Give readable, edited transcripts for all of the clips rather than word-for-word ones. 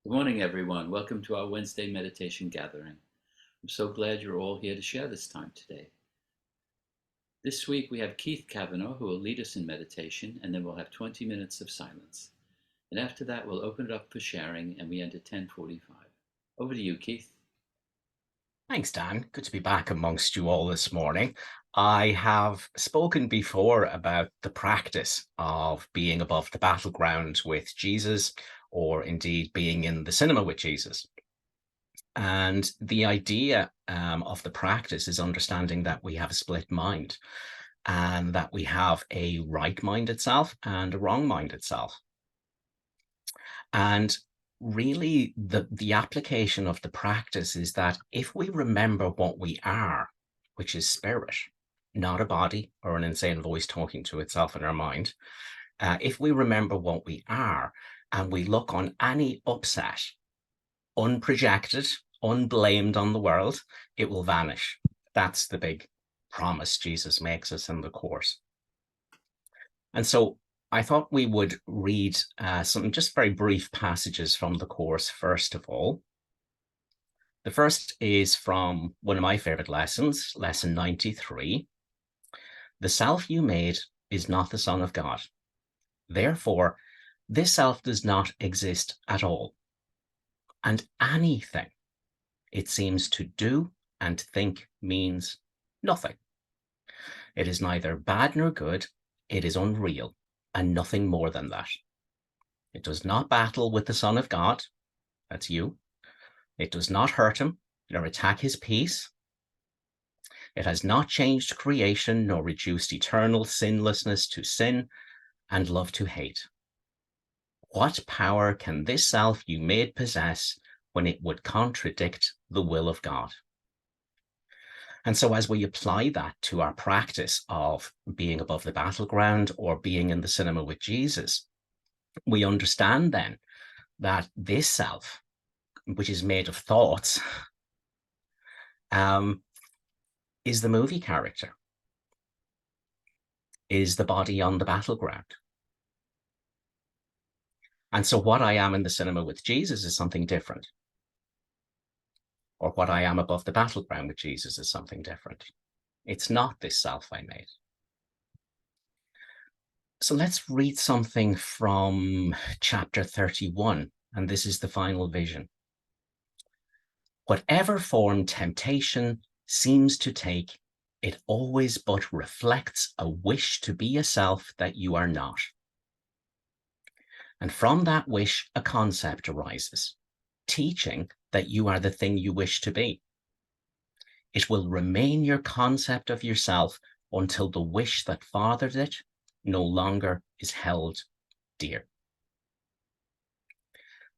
Good morning, everyone. Welcome to our Wednesday meditation gathering. I'm so glad you're all here to share this time today. This week we have Keith Kavanagh who will lead us in meditation, and then we'll have 20 minutes of silence. And after that, we'll open it up for sharing, and we end at 10:45. Over to you, Keith. Thanks, Dan. Good to be back amongst you all this morning. I have spoken before about the practice of being above the battleground with Jesus, or indeed being in the cinema with Jesus. And the idea of the practice is understanding that we have a split mind and that we have a right mind itself and a wrong mind itself. And really, the application of the practice is that if we remember what we are, which is spirit, not a body or an insane voice talking to itself in our mind, if we remember what we are and we look on any upset, unprojected, unblamed on the world, it will vanish. That's the big promise Jesus makes us in the Course. And so I thought we would read some just very brief passages from the Course, first of all. The first is from one of my favorite lessons, lesson 93. The self you made is not the Son of God. Therefore, this self does not exist at all. And anything it seems to do and think means nothing. It is neither bad nor good. It is unreal and nothing more than that. It does not battle with the Son of God. That's you. It does not hurt him nor attack his peace. It has not changed creation nor reduced eternal sinlessness to sin and love to hate. What power can this self you made possess when it would contradict the will of God? And so as we apply that to our practice of being above the battleground or being in the cinema with Jesus, we understand then that this self, which is made of thoughts, is the movie character, is the body on the battleground. And so what I am in the cinema with Jesus is something different. Or what I am above the battleground with Jesus is something different. It's not this self I made. So let's read something from chapter 31, and this is the final vision. Whatever form temptation seems to take, it always but reflects a wish to be a self that you are not. And from that wish, a concept arises, teaching that you are the thing you wish to be. It will remain your concept of yourself until the wish that fathered it no longer is held dear.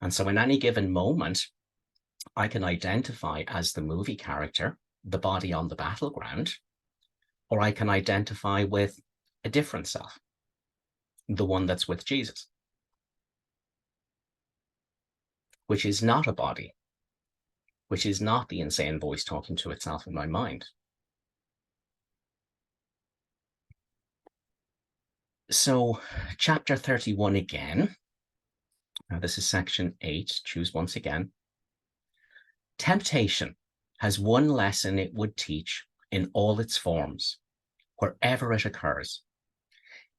And so in any given moment, I can identify as the movie character, the body on the battleground, or I can identify with a different self, the one that's with Jesus, which is not a body, which is not the insane voice talking to itself in my mind. So chapter 31 again. Now this is section 8. Choose once again. Temptation has one lesson it would teach in all its forms, wherever it occurs.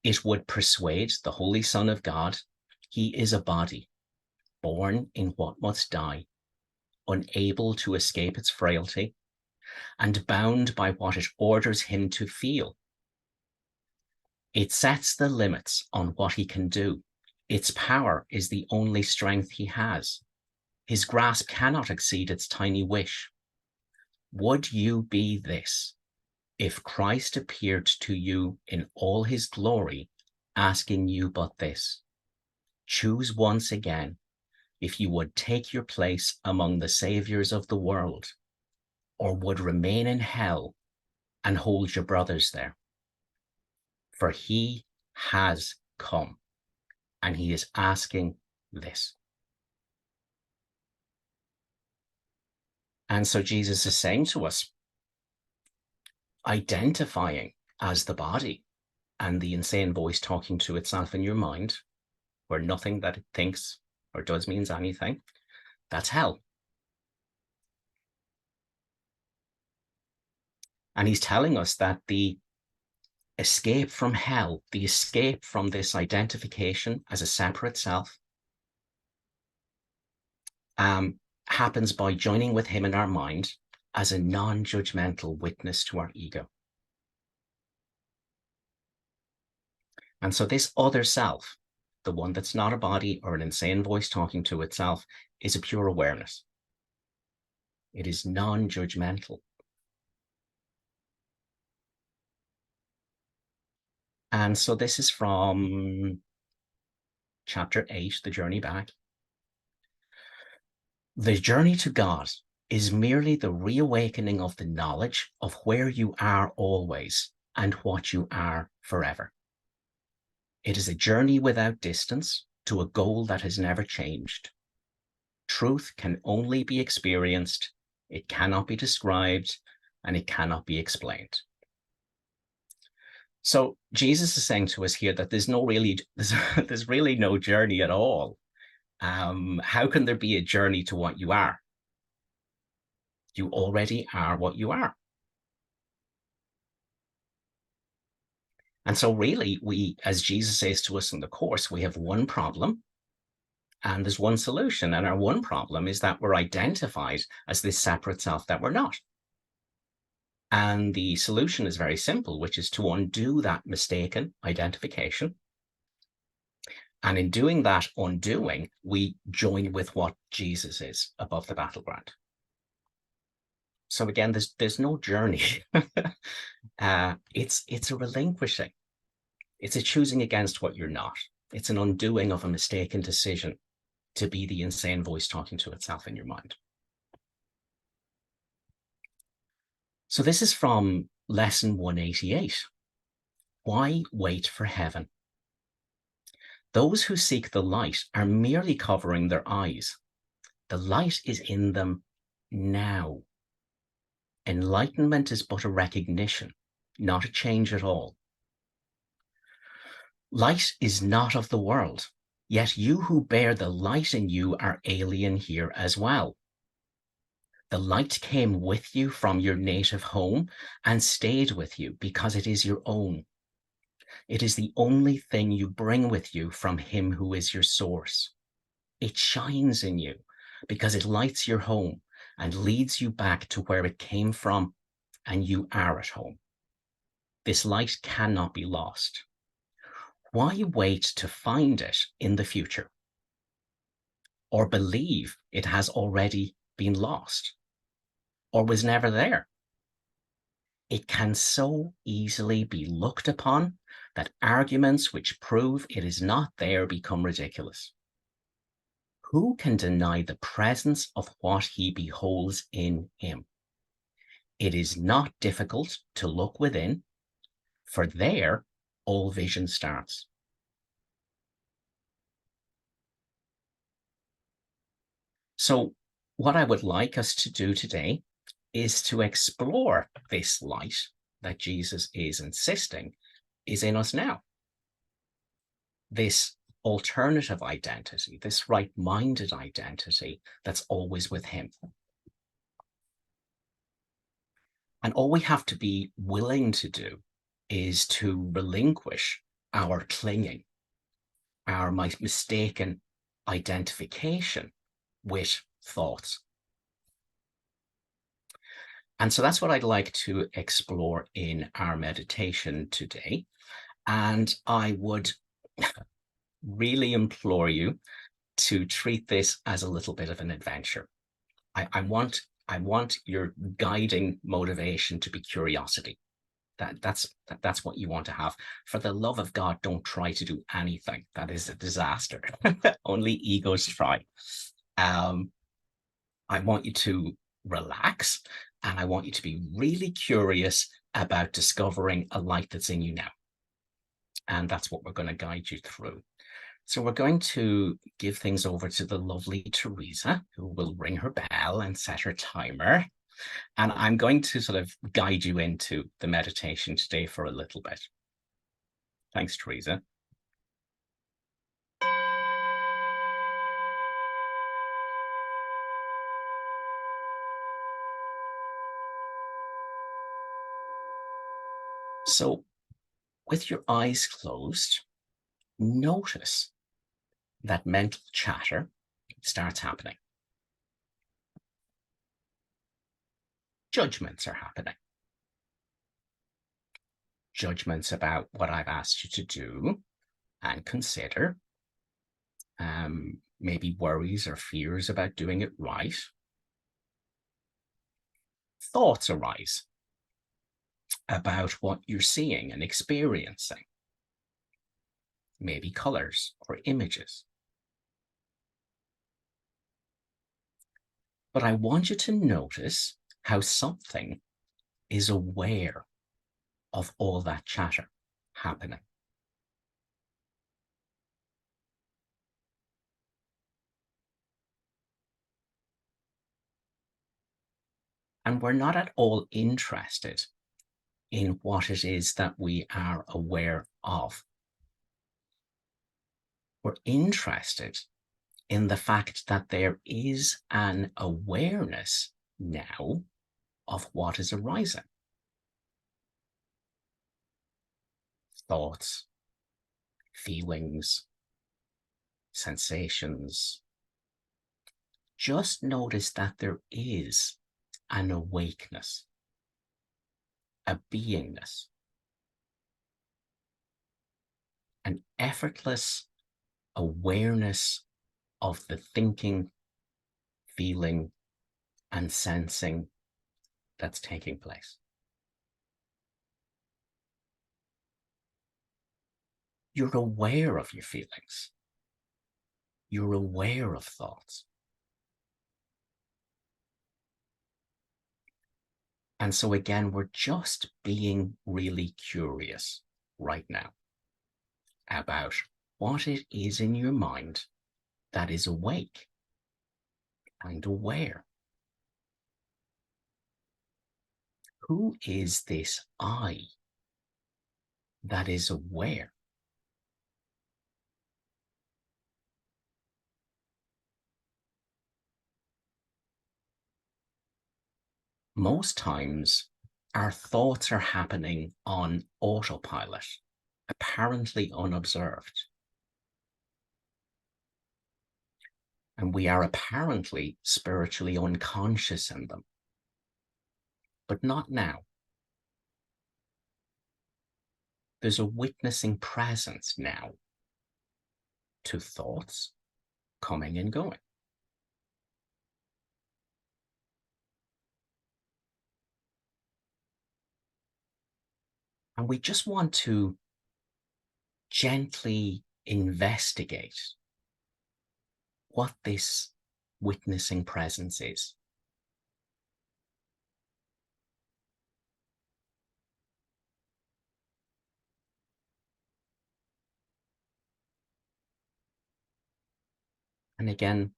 It would persuade the Holy Son of God he is a body, born in what must die, unable to escape its frailty, and bound by what it orders him to feel. It sets the limits on what he can do. Its power is the only strength he has. His grasp cannot exceed its tiny wish. Would you be this if Christ appeared to you in all his glory, asking you but this? Choose once again if you would take your place among the saviors of the world, or would remain in hell and hold your brothers there. For he has come, and he is asking this. And so Jesus is saying to us, identifying as the body and the insane voice talking to itself in your mind, where nothing that it thinks or does means anything, That's hell. And he's telling us that the escape from hell, the escape from this identification as a separate self, happens by joining with him in our mind as a non-judgmental witness to our ego. And so this other self, the one that's not a body or an insane voice talking to itself, is a pure awareness. It is non-judgmental. And so this is from chapter 8, The Journey Back. The journey to God is merely the reawakening of the knowledge of where you are always and what you are forever. It is a journey without distance to a goal that has never changed. Truth can only be experienced, it cannot be described, and it cannot be explained. So Jesus is saying to us here that there's really no journey at all. How can there be a journey to what you are? You already are what you are. And so really, we, as Jesus says to us in the Course, we have one problem and there's one solution. And our one problem is that we're identified as this separate self that we're not. And the solution is very simple, which is to undo that mistaken identification. And in doing that undoing, we join with what Jesus is above the battleground. So again, there's no journey. It's a relinquishing. It's a choosing against what you're not. It's an undoing of a mistaken decision to be the insane voice talking to itself in your mind. So this is from lesson 188. Why wait for heaven? Those who seek the light are merely covering their eyes. The light is in them now. Enlightenment is but a recognition, not a change at all. Light is not of the world, yet you who bear the light in you are alien here as well. The light came with you from your native home and stayed with you because it is your own. It is the only thing you bring with you from him who is your source. It shines in you because it lights your home and leads you back to where it came from, and you are at home. This light cannot be lost. Why wait to find it in the future? Or believe it has already been lost or was never there? It can so easily be looked upon that arguments which prove it is not there become ridiculous. Who can deny the presence of what he beholds in him? It is not difficult to look within, for there all vision starts. So what I would like us to do today is to explore this light that Jesus is insisting is in us now. This alternative identity, this right-minded identity that's always with him. And all we have to be willing to do is to relinquish our clinging, our mistaken identification with thoughts. And so that's what I'd like to explore in our meditation today. And I would really implore you to treat this as a little bit of an adventure. I want your guiding motivation to be curiosity. That's what you want to have. For the love of God, don't try to do anything. That is a disaster. Only egos try. I want you to relax, and I want you to be really curious about discovering a light that's in you now. And that's what we're going to guide you through. So we're going to give things over to the lovely Teresa, who will ring her bell and set her timer. And I'm going to sort of guide you into the meditation today for a little bit. Thanks, Teresa. So, with your eyes closed, notice that mental chatter starts happening. Judgments are happening. Judgments about what I've asked you to do and consider. Maybe worries or fears about doing it right. Thoughts arise about what you're seeing and experiencing. Maybe colors or images. But I want you to notice how something is aware of all that chatter happening. And we're not at all interested in what it is that we are aware of. We're interested in the fact that there is an awareness now of what is arising. Thoughts, feelings, sensations. Just notice that there is an awakeness, a beingness, an effortless awareness of the thinking, feeling, and sensing that's taking place. You're aware of your feelings. You're aware of thoughts. And so again, we're just being really curious right now about what it is in your mind that is awake and aware. Who is this I that is aware? Most times, our thoughts are happening on autopilot, apparently unobserved. And we are apparently spiritually unconscious in them. But not now. There's a witnessing presence now to thoughts coming and going. And we just want to gently investigate what this witnessing presence is. And again,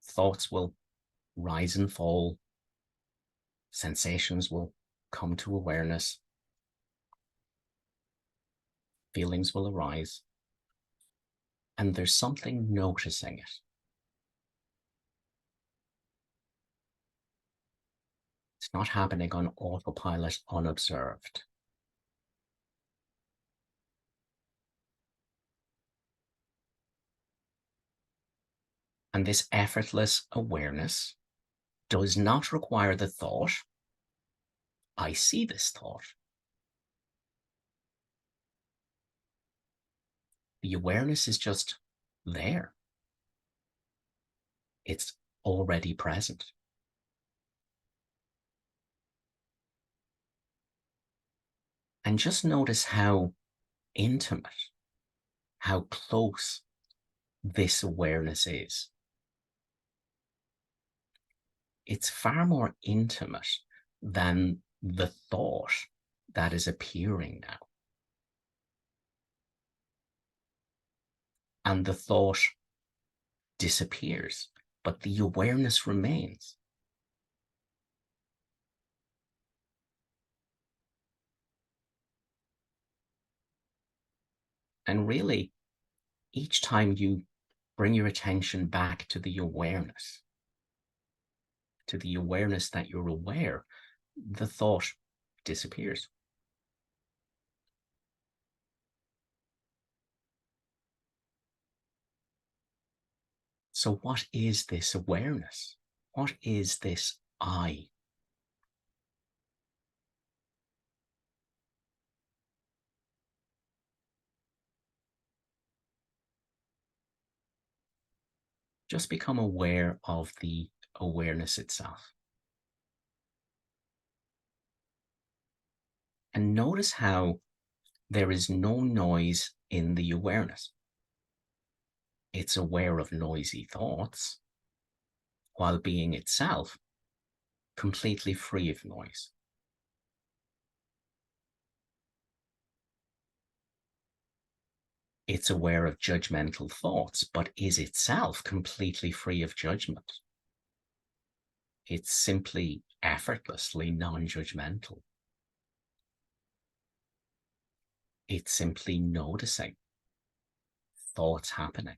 thoughts will rise and fall. Sensations will come to awareness. Feelings will arise. And there's something noticing it. It's not happening on autopilot, unobserved. And this effortless awareness does not require the thought, I see this thought. The awareness is just there. It's already present. And just notice how intimate, how close this awareness is. It's far more intimate than the thought that is appearing now. And the thought disappears, but the awareness remains. And really, each time you bring your attention back to the awareness that you're aware, the thought disappears. So what is this awareness? What is this I? Just become aware of the awareness itself. And notice how there is no noise in the awareness. It's aware of noisy thoughts while being itself completely free of noise. It's aware of judgmental thoughts, but is itself completely free of judgment. It's simply effortlessly non-judgmental. It's simply noticing thoughts happening.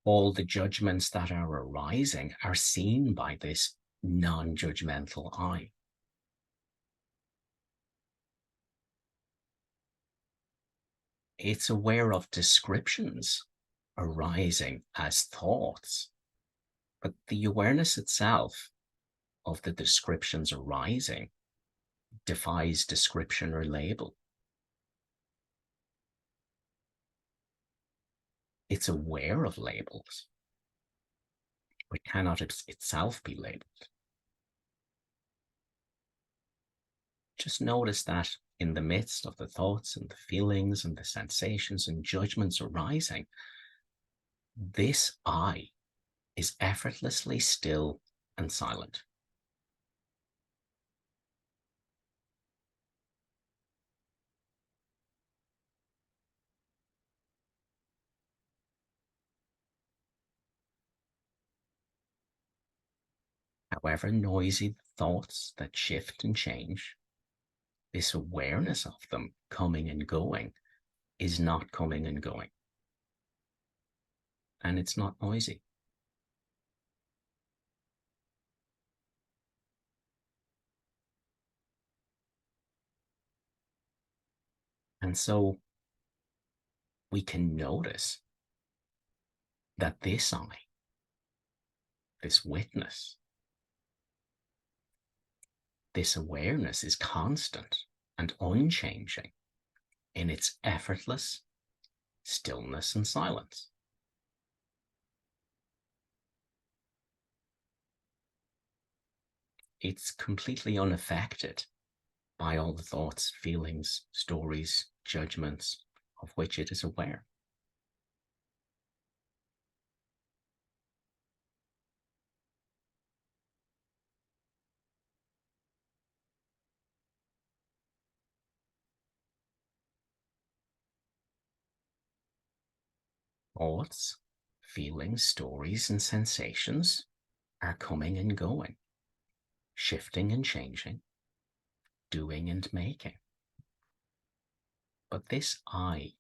All the judgments that are arising are seen by this non-judgmental I. It's aware of descriptions arising as thoughts, but the awareness itself of the descriptions arising defies description or label. It's aware of labels, but cannot itself be labeled. Just notice that in the midst of the thoughts and the feelings and the sensations and judgments arising, this I is effortlessly still and silent. However noisy the thoughts that shift and change, this awareness of them coming and going is not coming and going. And it's not noisy. And so we can notice that this I, this witness, this awareness is constant and unchanging in its effortless stillness and silence. It's completely unaffected by all the thoughts, feelings, stories, judgments of which it is aware. Thoughts, feelings, stories, and sensations are coming and going, shifting and changing, doing and making. But this I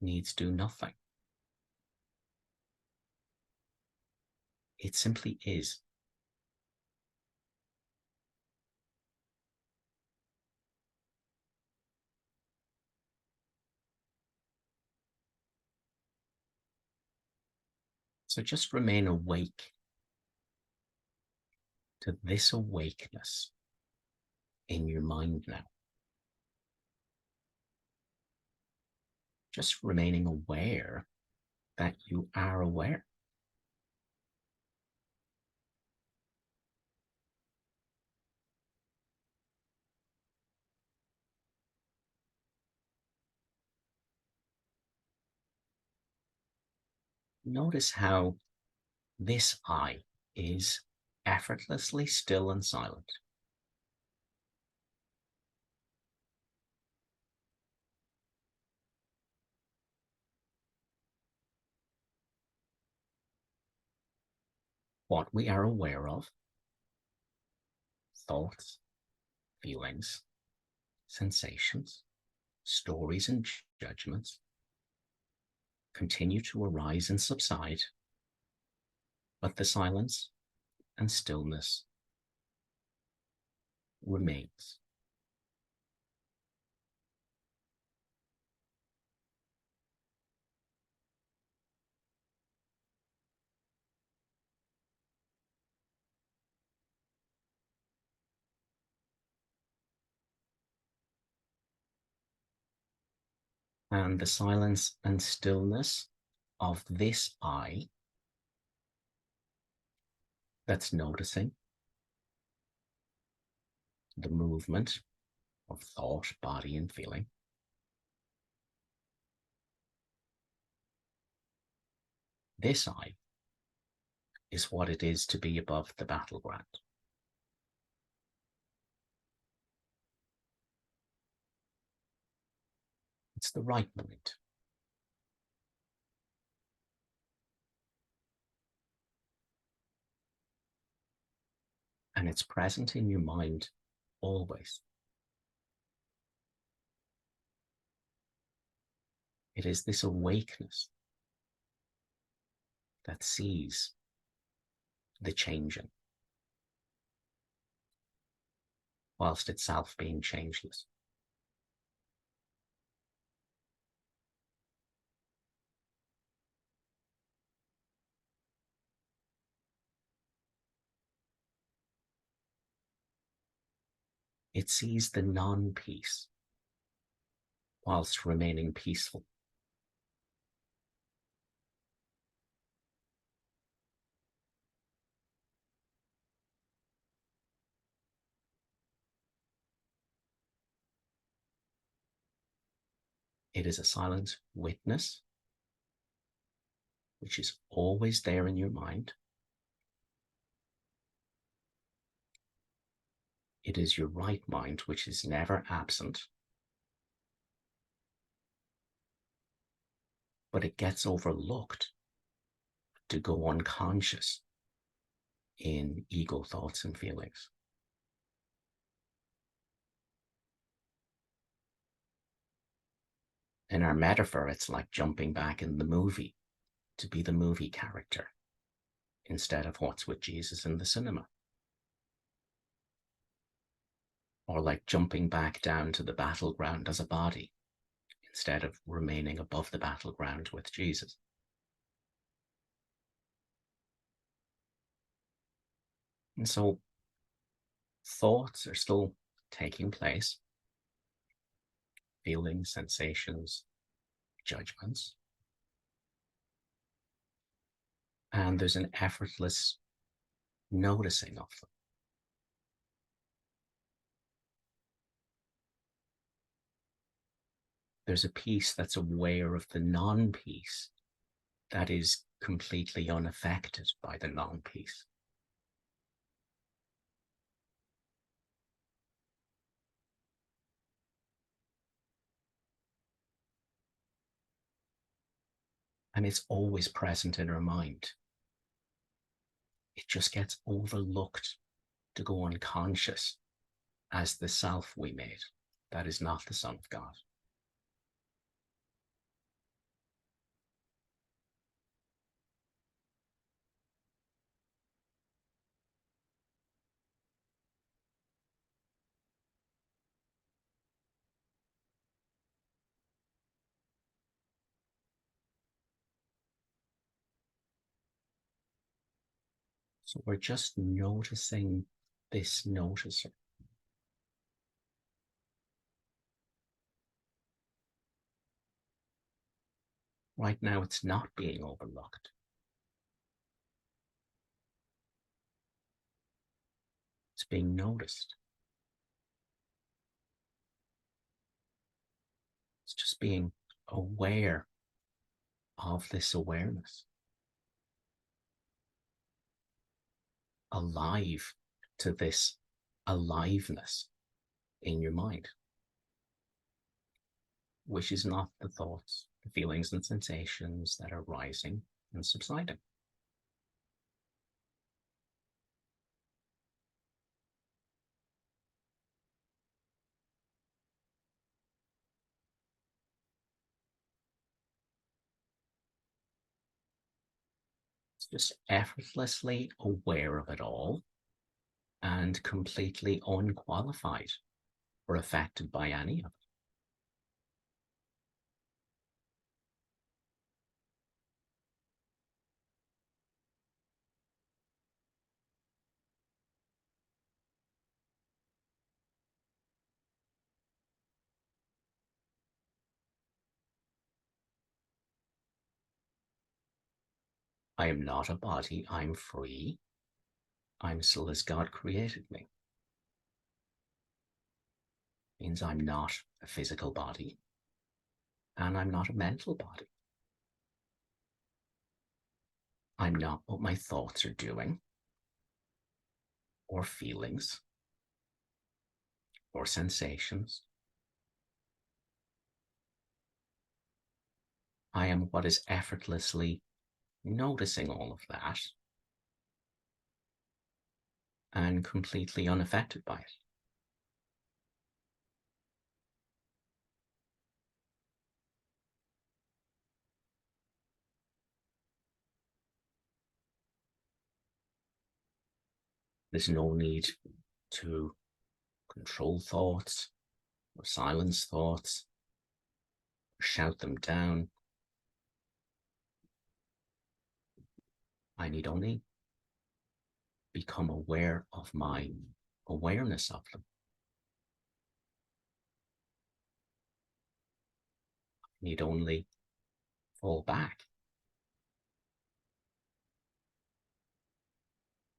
needs do nothing. It simply is. So just remain awake to this awakeness in your mind now. Just remaining aware that you are aware. Notice how this I is effortlessly still and silent. What we are aware of, thoughts, feelings, sensations, stories, and judgments, continue to arise and subside, but the silence and stillness remains. And the silence and stillness of this I that's noticing the movement of thought, body, and feeling. This I is what it is to be above the battleground. It's the right mind. And it's present in your mind always. It is this awakeness that sees the changing, whilst itself being changeless. It sees the non-peace whilst remaining peaceful. It is a silent witness, which is always there in your mind. It is your right mind, which is never absent, but it gets overlooked to go unconscious in ego thoughts and feelings. In our metaphor, it's like jumping back in the movie to be the movie character instead of what's with Jesus in the cinema. Or like jumping back down to the battleground as a body instead of remaining above the battleground with Jesus. And so thoughts are still taking place, feelings, sensations, judgments. And there's an effortless noticing of them. There's a piece that's aware of the non-peace that is completely unaffected by the non-peace. And it's always present in our mind. It just gets overlooked to go unconscious as the self we made. That is not the Son of God. So we're just noticing this noticer. Right now, it's not being overlooked. It's being noticed. It's just being aware of this awareness. Alive to this aliveness in your mind, which is not the thoughts, the feelings and sensations that are rising and subsiding. It's just effortlessly aware of it all and completely unqualified or affected by any of it. I am not a body, I'm free. I'm still as God created me. Means I'm not a physical body and I'm not a mental body. I'm not what my thoughts are doing or feelings or sensations. I am what is effortlessly noticing all of that and completely unaffected by it. There's no need to control thoughts or silence thoughts or shout them down. I need only become aware of my awareness of them. I need only fall back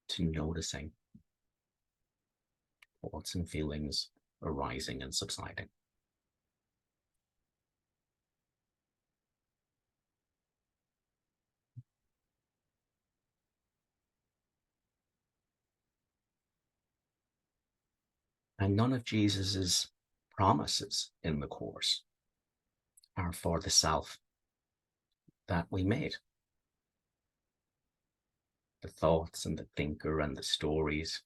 to noticing thoughts and feelings arising and subsiding. And none of Jesus's promises in the Course are for the self that we made. The thoughts and the thinker and the stories,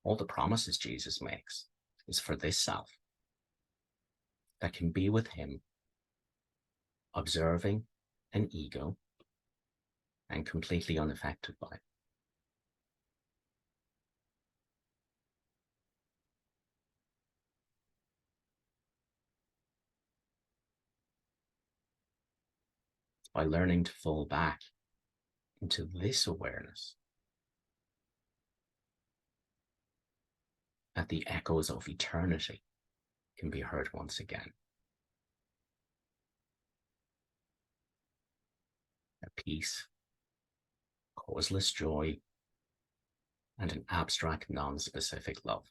all the promises Jesus makes is for this self that can be with him, observing an ego and completely unaffected by it. By learning to fall back into this awareness that the echoes of eternity can be heard once again. A peace, causeless joy, and an abstract, non-specific love.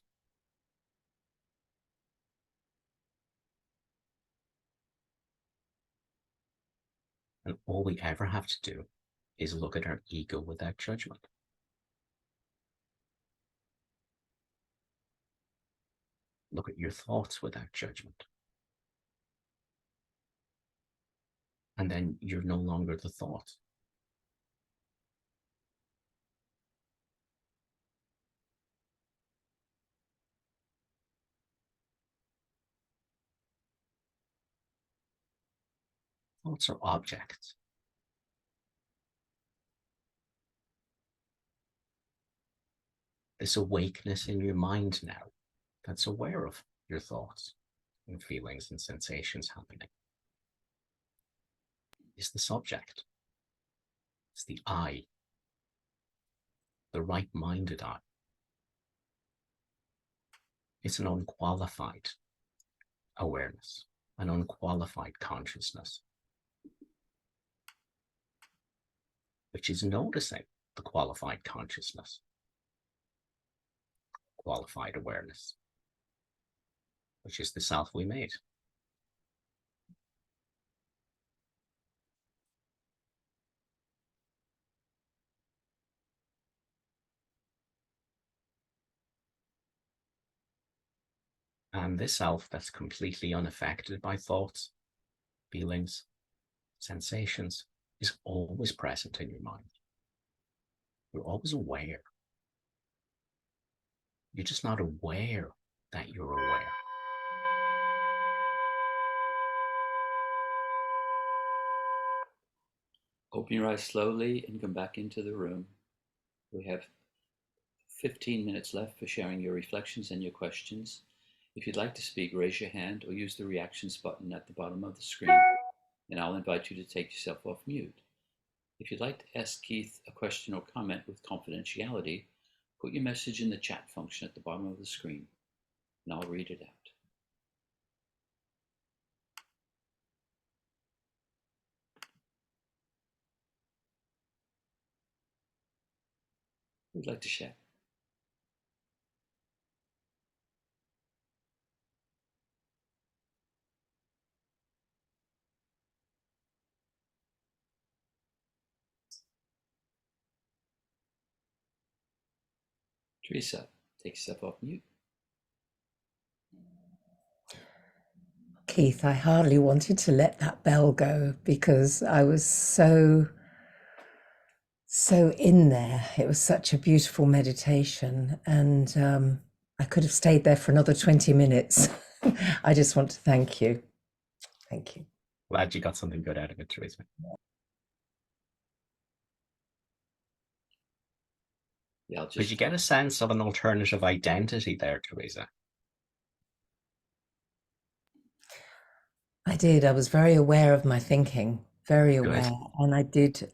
And all we ever have to do is look at our ego without judgment. Look at your thoughts without judgment. And then you're no longer the thought. Thoughts are objects. This awakeness in your mind now that's aware of your thoughts and feelings and sensations happening is the subject. It's the I, the right-minded I. It's an unqualified awareness, an unqualified consciousness, which is noticing the qualified consciousness, qualified awareness, which is the self we made. And this self that's completely unaffected by thoughts, feelings, sensations is always present in your mind. You're always aware. You're just not aware that you're aware. Open your eyes slowly and come back into the room. We have 15 minutes left for sharing your reflections and your questions. If you'd like to speak, raise your hand or use the reactions button at the bottom of the screen, and I'll invite you to take yourself off mute. If you'd like to ask Keith a question or comment with confidentiality, put your message in the chat function at the bottom of the screen, and I'll read it out. Who'd like to share? Teresa, take yourself off mute. Keith, I hardly wanted to let that bell go because I was so in there. It was such a beautiful meditation, and I could have stayed there for another 20 minutes. I just want to thank you. Thank you. Glad you got something good out of it, Teresa. Yeah, Did you get a sense of an alternative identity there, Teresa? I did. I was very aware of my thinking, very aware, Good. and I did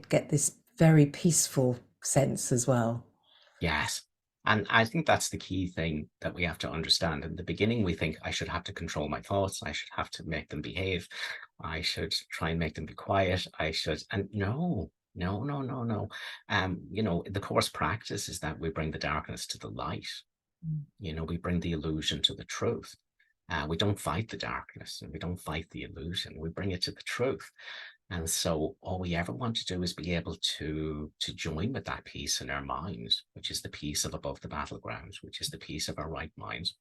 get this very peaceful sense as well. Yes. And I think that's the key thing that we have to understand. In the beginning, we think I should have to control my thoughts. I should have to make them behave. I should try and make them be quiet. And no. The course practice is that we bring the darkness to the light. We bring the illusion to the truth. We don't fight the darkness and we don't fight the illusion. We bring it to the truth. And so all we ever want to do is be able to join with that peace in our minds, which is the peace of above the battlegrounds, which is the peace of our right minds.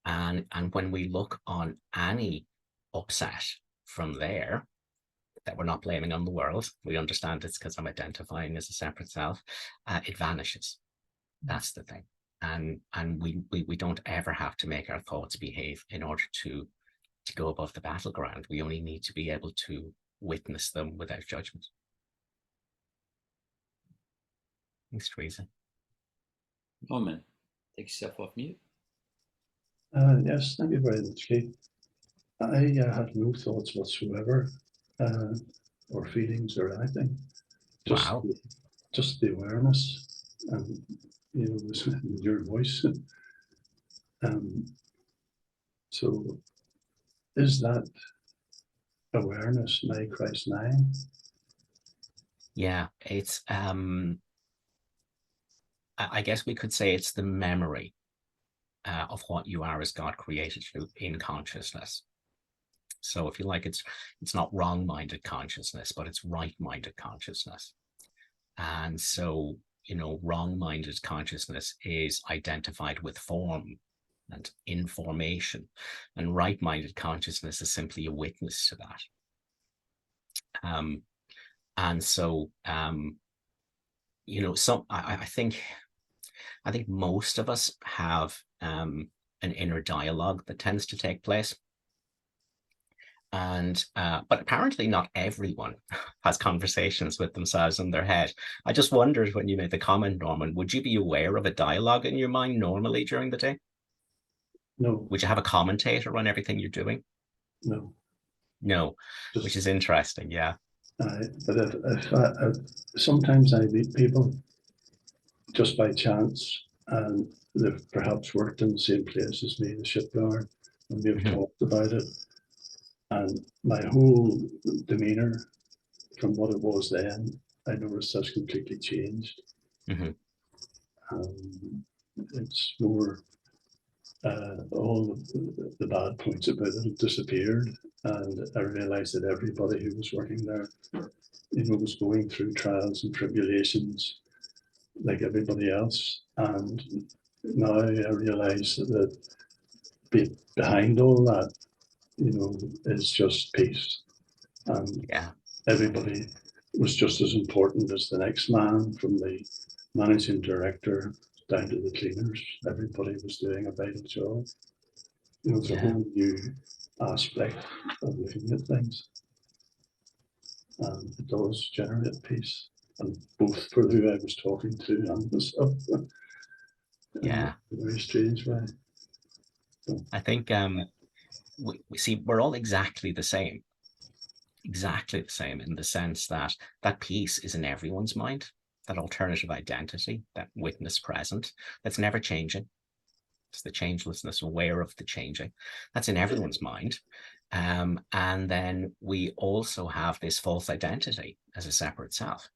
And when we look on any upset from there, that we're not blaming on the world, we understand it's because I'm identifying as a separate self, it vanishes. That's the thing. And we don't ever have to make our thoughts behave in order to go above the battleground. We only need to be able to witness them without judgment. Thanks, Teresa. Norman, take yourself off mute. Yes, thank you very much, Keith. I had no thoughts whatsoever, or feelings or anything. Wow. Just the awareness, and your voice. So, is that awareness now Christ now? Yeah, it's I guess we could say it's the memory of what you are as God created you in consciousness. So if you like, it's not wrong-minded consciousness, but it's right-minded consciousness. And so, wrong-minded consciousness is identified with form and information, and right-minded consciousness is simply a witness to that. And so, I think most of us have an inner dialogue that tends to take place. And but apparently not everyone has conversations with themselves in their head. I just wondered when you made the comment, Norman, would you be aware of a dialogue in your mind normally during the day? No. Would you have a commentator on everything you're doing? No. No, which is interesting, yeah. But if sometimes I meet people just by chance, and they've perhaps worked in the same place as me, the shipyard, and we've talked about it. And my whole demeanor from what it was then, I noticed has completely changed. It's more all the bad points about it have disappeared, and I realized that everybody who was working there, was going through trials and tribulations like everybody else. And now I realize that behind all that, is just peace. And everybody was just as important as the next man, from the managing director down to the cleaners. Everybody was doing a vital job. It's a whole new aspect of looking at things. And it does generate peace, and both for who I was talking to and myself. In a very strange way. So, I think we see we're all exactly the same in the sense that peace is in everyone's mind, that alternative identity, that witness present, that's never changing. It's the changelessness, aware of the changing. That's in everyone's mind. And then we also have this false identity as a separate self.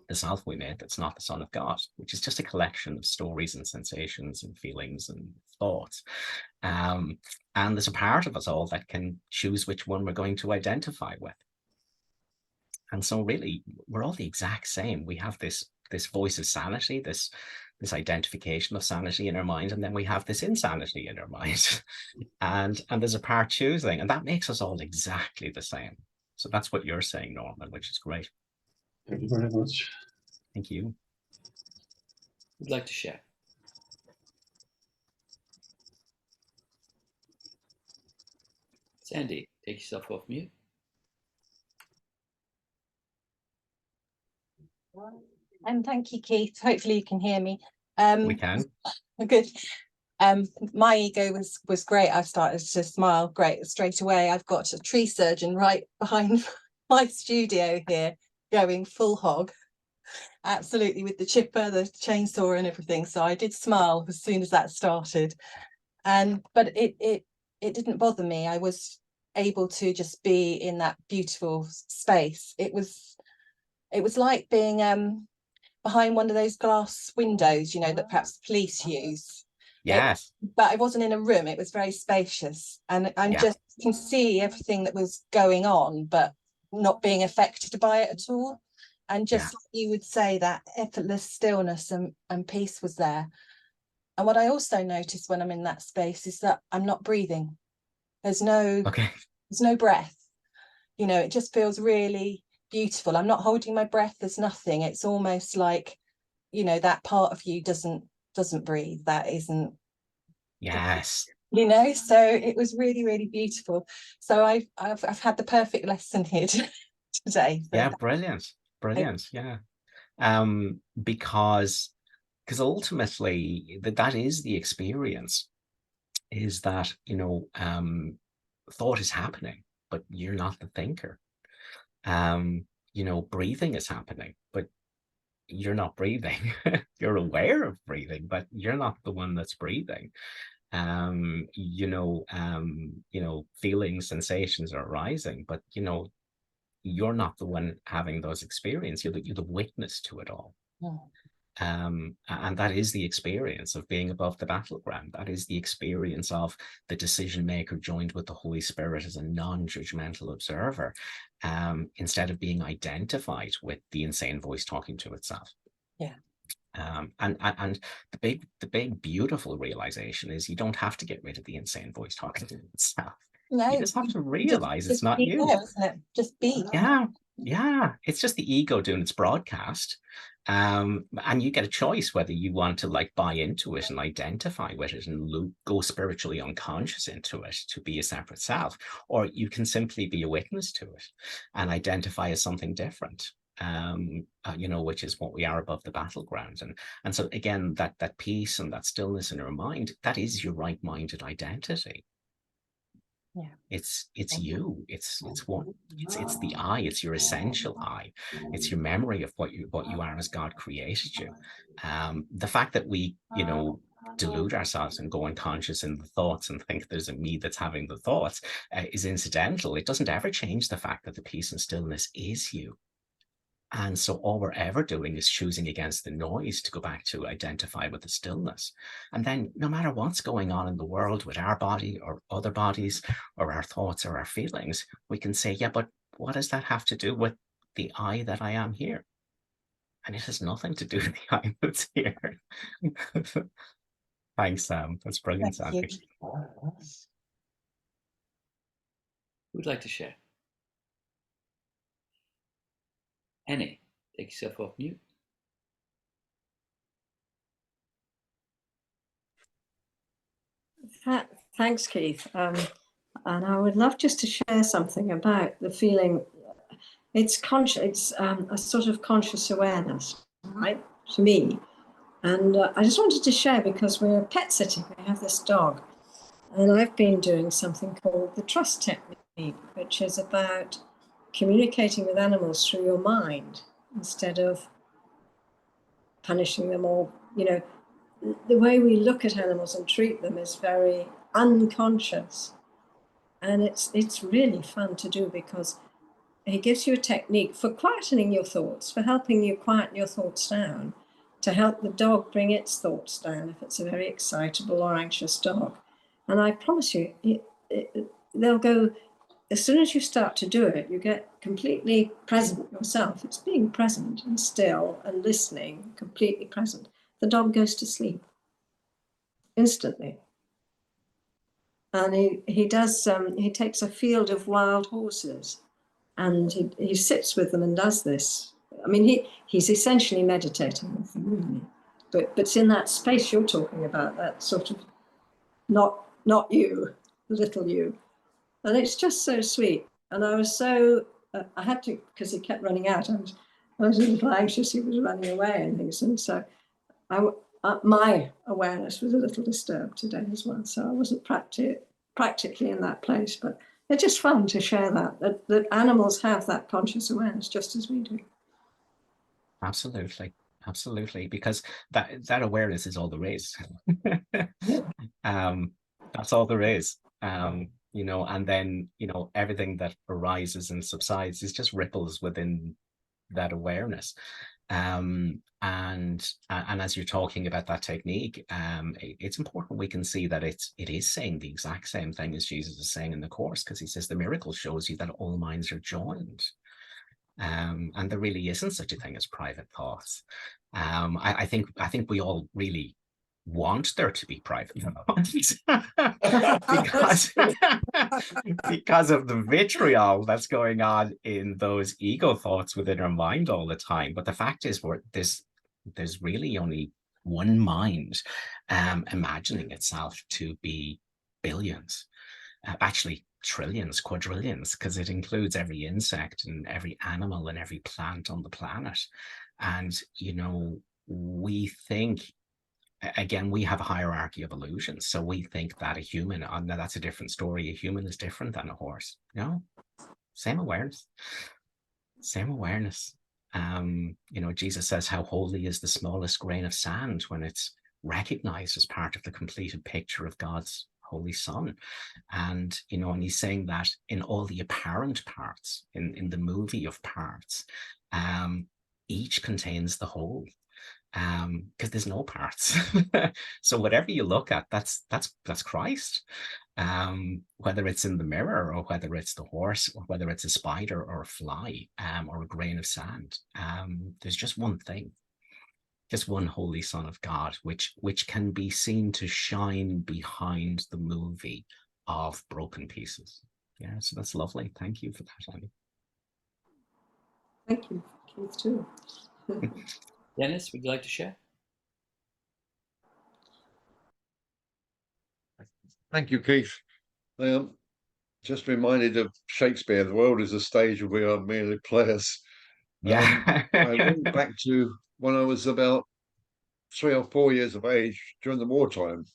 the self we made that's not the Son of God, which is just a collection of stories and sensations and feelings and thoughts. And there's a part of us all that can choose which one we're going to identify with. And so really, we're all the exact same. We have this voice of sanity, this identification of sanity in our mind, and then we have this insanity in our mind. and there's a part choosing, and that makes us all exactly the same. So that's what you're saying, Norman, which is great. Thank you very much. Thank you. Who'd like to share? Sandy, take yourself off mute. And thank you, Keith. Hopefully you can hear me. We can. Good. My ego was great. I started to smile great straight away. I've got a tree surgeon right behind my studio here going full hog, absolutely, with the chipper, the chainsaw and everything. So I did smile as soon as that started. But it didn't bother me. I was able to just be in that beautiful space. It was like being behind one of those glass windows, you know, that perhaps police use. Yes. But I wasn't in a room. It was very spacious, and I just can see everything that was going on, but not being affected by it at all. And just like you would say, that effortless stillness and peace was there. And what I also noticed when I'm in that space is that I'm not breathing. There's no breath. You know, it just feels really beautiful. I'm not holding my breath. There's nothing. It's almost like, you know, that part of you doesn't breathe. That isn't. Yes. You know, so it was really, really beautiful. So I've had the perfect lesson here today. Yeah, brilliant. Yeah. Because ultimately that is the experience, is that, you know, thought is happening, but you're not the thinker. You know, breathing is happening, but you're not breathing. You're aware of breathing, but you're not the one that's breathing. You know, feelings, sensations are arising, but you know, you're not the one having those experiences. You're the witness to it all. And that is the experience of being above the battleground. That is the experience of the decision maker joined with the Holy Spirit as a non-judgmental observer, instead of being identified with the insane voice talking to itself. Yeah. And the big beautiful realization is you don't have to get rid of the insane voice talking to itself. No, you just have to realize it's not you. There, isn't it? Just be. Yeah. It's just the ego doing its broadcast. And you get a choice whether you want to like buy into it and identify with it and go spiritually unconscious into it to be a separate self, or you can simply be a witness to it and identify as something different. You know, which is what we are above the battleground. And so again, that peace and that stillness in our mind, that is your right-minded identity. Yeah. It's you. It's the I. It's your essential I. It's your memory of what you are as God created you. The fact that we, you know, delude ourselves and go unconscious in the thoughts and think there's a me that's having the thoughts is incidental. It doesn't ever change the fact that the peace and stillness is you. And so all we're ever doing is choosing against the noise to go back to identify with the stillness. And then no matter what's going on in the world with our body or other bodies or our thoughts or our feelings, we can say, yeah, but what does that have to do with the I that I am here? And it has nothing to do with the I that's here. Thanks, Sam. That's brilliant, Sandy. Who'd like to share? Annie, take yourself off mute. Thanks, Keith. And I would love just to share something about the feeling. It's a sort of conscious awareness, right, to me. And I just wanted to share, because we're pet sitting. We have this dog. And I've been doing something called the trust technique, which is about communicating with animals through your mind instead of punishing them, or, you know, the way we look at animals and treat them is very unconscious. And it's really fun to do, because he gives you a technique for quietening your thoughts, for helping you quieten your thoughts down, to help the dog bring its thoughts down if it's a very excitable or anxious dog. And I promise you, they'll go, as soon as you start to do it, you get completely present yourself. It's being present and still and listening, completely present. The dog goes to sleep instantly. And he does, he takes a field of wild horses and he sits with them and does this. I mean, he's essentially meditating with them, really. But it's in that space you're talking about, that sort of not you, the little you. And it's just so sweet. And I was so, I had to, because he kept running out, I was a little anxious, he was running away and things. And so my awareness was a little disturbed today as well. So I wasn't practically in that place, but it's just fun to share that animals have that conscious awareness just as we do. Absolutely. Absolutely. Because that awareness is all there is. That's all there is. You know, and then, you know, everything that arises and subsides is just ripples within that awareness. And as you're talking about that technique, it's important we can see that it is saying the exact same thing as Jesus is saying in the Course, because he says the miracle shows you that all minds are joined. And there really isn't such a thing as private thoughts. I think we all really want there to be private thoughts because of the vitriol that's going on in those ego thoughts within our mind all the time. But the fact is, there's really only one mind imagining itself to be billions, actually trillions, quadrillions, because it includes every insect and every animal and every plant on the planet. And, you know, we think, again, we have a hierarchy of illusions. So we think that a human, now that's a different story. A human is different than a horse. No, same awareness. Same awareness. You know, Jesus says how holy is the smallest grain of sand when it's recognized as part of the completed picture of God's Holy Son. And, you know, and he's saying that in all the apparent parts, in the movie of parts, each contains the whole. Because there's no parts. So whatever you look at, that's Christ. Whether it's in the mirror or whether it's the horse or whether it's a spider or a fly or a grain of sand, there's just one thing, just one Holy Son of God, which can be seen to shine behind the movie of broken pieces. Yeah, so that's lovely. Thank you for that, Annie. Thank you, Keith, too. Dennis, would you like to share? Thank you, Keith. Just reminded of Shakespeare, the world is a stage and we are merely players. Yeah. I went back to when I was about 3 or 4 years of age during the wartime,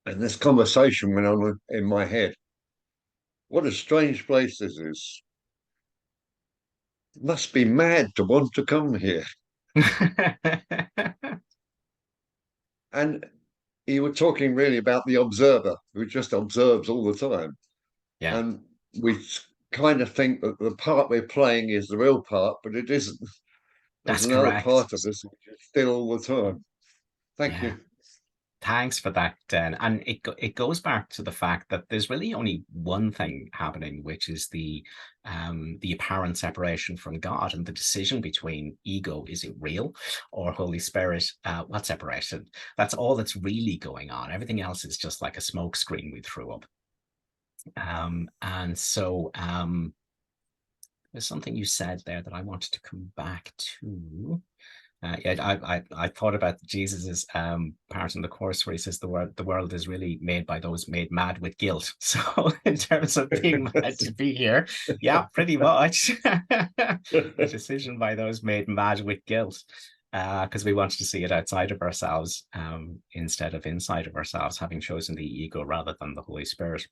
and this conversation went on in my head. What a strange place this is. It must be mad to want to come here. And you were talking really about the observer who just observes all the time. Yeah. And we kind of think that the part we're playing is the real part, but it isn't. There's That's another correct. part of us which is still all the time. Thank you. Thanks for that, Den. And it goes back to the fact that there's really only one thing happening, which is the apparent separation from God and the decision between ego, is it real, or Holy Spirit, what separation? That's all that's really going on. Everything else is just like a smoke screen we threw up. And so there's something you said there that I wanted to come back to. I thought about Jesus's part in the Course where he says the world is really made by those made mad with guilt. So in terms of being mad to be here, yeah, pretty much. A decision by those made mad with guilt, because we wanted to see it outside of ourselves instead of inside of ourselves, having chosen the ego rather than the Holy Spirit.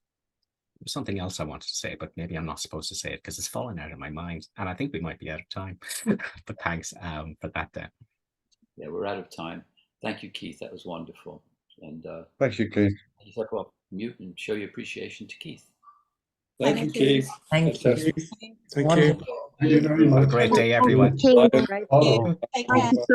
There's something else I wanted to say, but maybe I'm not supposed to say it because it's fallen out of my mind, and I think we might be out of time. But thanks for that, Dan. Yeah, we're out of time. Thank you, Keith. That was wonderful. And Thank you, Keith. you step off mute and show your appreciation to Keith. Thank you, Keith. Thank you. Fantastic. It's Thank you. wonderful. Thank you very much. Have a great day, everyone. Thank you. Bye. Take Hello. care. Thank you so much.